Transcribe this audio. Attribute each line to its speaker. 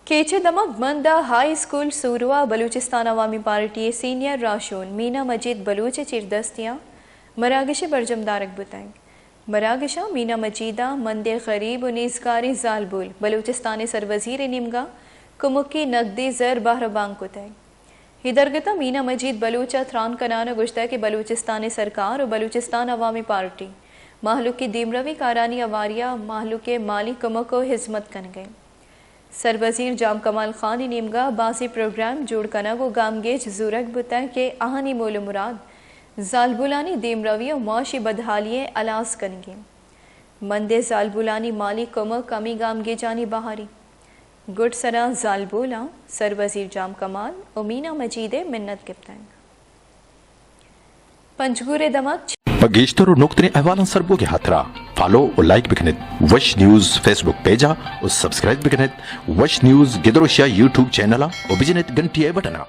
Speaker 1: केचे दमक मंदा high school सूरवा Balochistan अवामी party senior राशून Meena मजीद बलूच चिरदस्तियाँ मरागश बरजमदारक बताएं। मरागशा मीना मजीदा मंदे गरीब उनीसकारी जालबुल बलूचिस्तान सरवजीर निमगा कुमुक्की नकदी जर बाहरबांग कुतैं हिदरगता मीना मजीद बलूचा थरान कनाना गुश्ता के बलूचिस्तान सरकार और बलूचिस्तान अवामी पार्टी माहलू की दीमरवी कारानी अवारिया माहलू के माली कमक को हिजमत कन गए। सरवजीर जाम कमाल खान निमगा बासी प्रोग्राम जोड़ कनागो गामगेज जुरक बुता के आहानी मोल मुराद जालबुलानी दीमरवी और मुआशी बदहालिये अलास कनगे मंदे जालबुलानी माली कमक कमी गामगेजानी बहारी गुड सरा जालबुला सरवजीर जाम कमाल और मीना मजीदे मिन्नत गिफ्तांग पंचगुरे दमक
Speaker 2: बगेश्तर और नुक्तने अहवालन सरबो के हाथरा फॉलो और लाइक बिकनेत वश न्यूज फेसबुक पेजा और सब्सक्राइब बिकनेत वश न्यूज गिदरोशिया यूट्यूब चैनल और बिजनेत घंटी बटना।